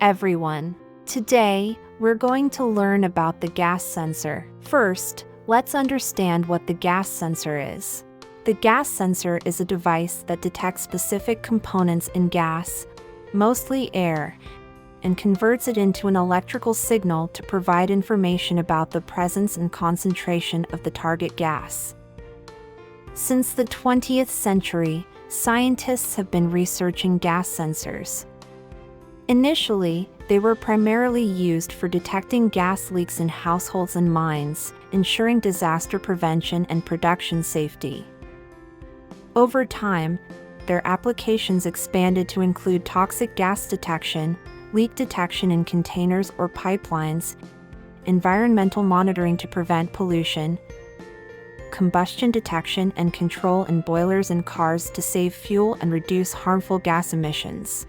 everyone. Today, we're going to learn about the gas sensor. First, let's understand what the gas sensor is. The gas sensor is a device that detects specific components in gas, mostly air, and converts it into an electrical signal to provide information about the presence and concentration of the target gas. Since the 20th century, scientists have been researching gas sensors. Initially, they were primarily used for detecting gas leaks in households and mines, ensuring disaster prevention and production safety. Over time, their applications expanded to include toxic gas detection, leak detection in containers or pipelines, environmental monitoring to prevent pollution, combustion detection and control in boilers and cars to save fuel and reduce harmful gas emissions.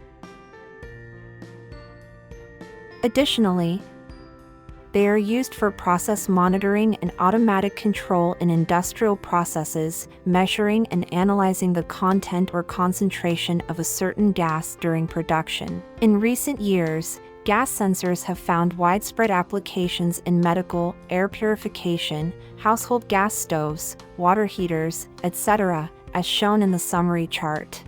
Additionally, they are used for process monitoring and automatic control in industrial processes, measuring and analyzing the content or concentration of a certain gas during production. In recent years, gas sensors have found widespread applications in medical, air purification, household gas stoves, water heaters, etc., as shown in the summary chart.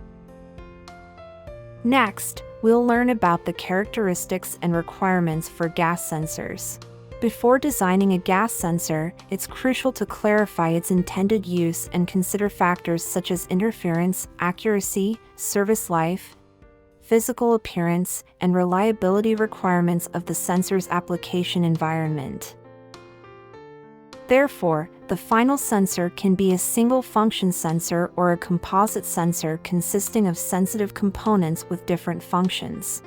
Next, we'll learn about the characteristics and requirements for gas sensors. Before designing a gas sensor, it's crucial to clarify its intended use and consider factors such as interference, accuracy, service life, physical appearance, and reliability requirements of the sensor's application environment. Therefore, the final sensor can be a single-function sensor or a composite sensor consisting of sensitive components with different functions.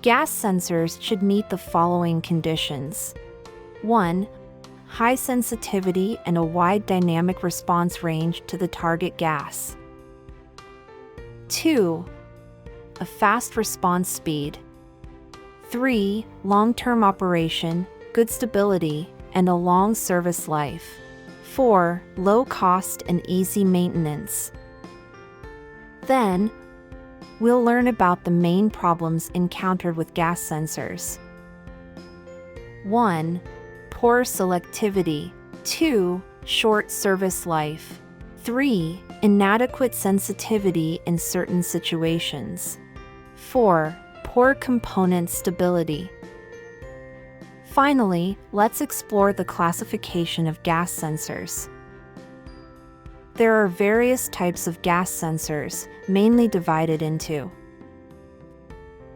Gas sensors should meet the following conditions. 1. High sensitivity and a wide dynamic response range to the target gas. 2. A fast response speed. 3. Long-term operation, good stability, and a long service life. 4. Low cost and easy maintenance. Then, we'll learn about the main problems encountered with gas sensors. 1. Poor selectivity. 2. Short service life. 3. Inadequate sensitivity in certain situations. 4. Poor component stability. Finally, let's explore the classification of gas sensors. There are various types of gas sensors, mainly divided into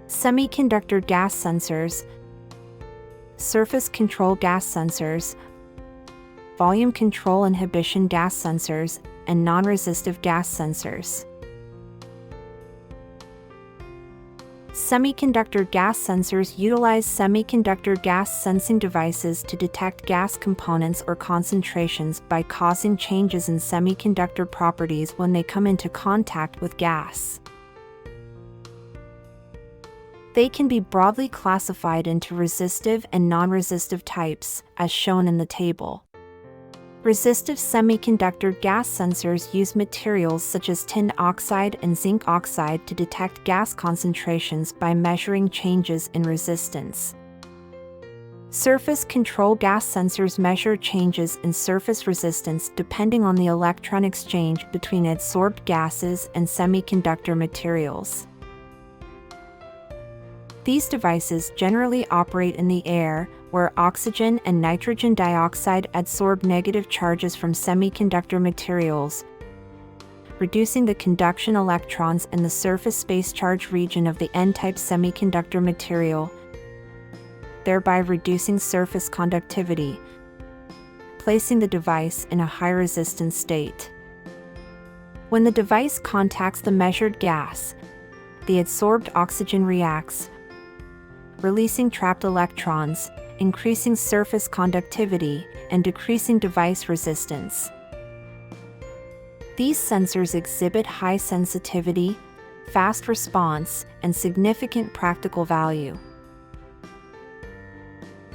semiconductor gas sensors, surface control gas sensors, volume control inhibition gas sensors, and non-resistive gas sensors. Semiconductor gas sensors utilize semiconductor gas sensing devices to detect gas components or concentrations by causing changes in semiconductor properties when they come into contact with gas. They can be broadly classified into resistive and non-resistive types, as shown in the table. Resistive semiconductor gas sensors use materials such as tin oxide and zinc oxide to detect gas concentrations by measuring changes in resistance. Surface control gas sensors measure changes in surface resistance depending on the electron exchange between adsorbed gases and semiconductor materials. These devices generally operate in the air, where oxygen and nitrogen dioxide adsorb negative charges from semiconductor materials, reducing the conduction electrons in the surface space charge region of the N-type semiconductor material, thereby reducing surface conductivity, placing the device in a high resistance state. When the device contacts the measured gas, the adsorbed oxygen reacts, releasing trapped electrons, increasing surface conductivity, and decreasing device resistance. These sensors exhibit high sensitivity, fast response, and significant practical value.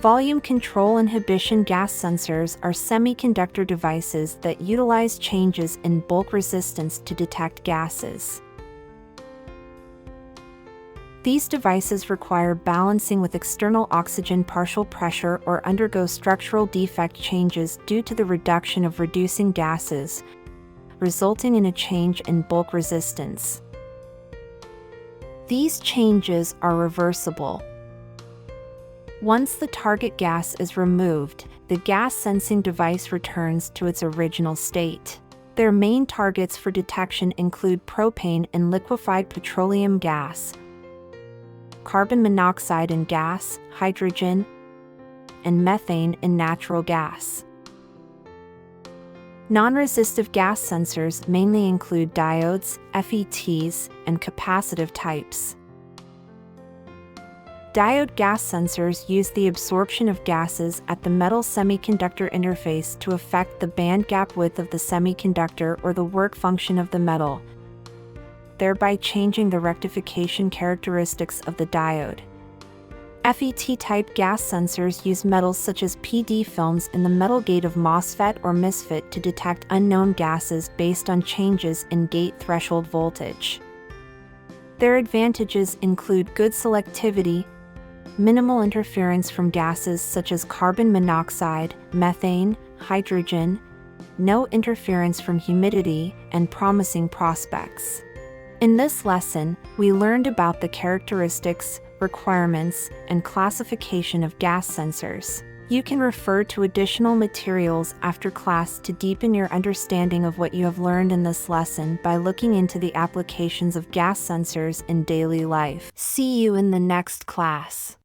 Volume control inhibition gas sensors are semiconductor devices that utilize changes in bulk resistance to detect gases. These devices require balancing with external oxygen partial pressure or undergo structural defect changes due to the reduction of reducing gases, resulting in a change in bulk resistance. These changes are reversible. Once the target gas is removed, the gas-sensing device returns to its original state. Their main targets for detection include propane in liquefied petroleum gas, carbon monoxide in gas, hydrogen, and methane in natural gas. Non-resistive gas sensors mainly include diodes, FETs, and capacitive types. Diode gas sensors use the absorption of gases at the metal semiconductor interface to affect the band gap width of the semiconductor or the work function of the metal, thereby changing the rectification characteristics of the diode. FET-type gas sensors use metals such as PD films in the metal gate of MOSFET or MOSFET to detect unknown gases based on changes in gate threshold voltage. Their advantages include good selectivity, minimal interference from gases such as carbon monoxide, methane, hydrogen, no interference from humidity, and promising prospects. In this lesson, we learned about the characteristics, requirements, and classification of gas sensors. You can refer to additional materials after class to deepen your understanding of what you have learned in this lesson by looking into the applications of gas sensors in daily life. See you in the next class.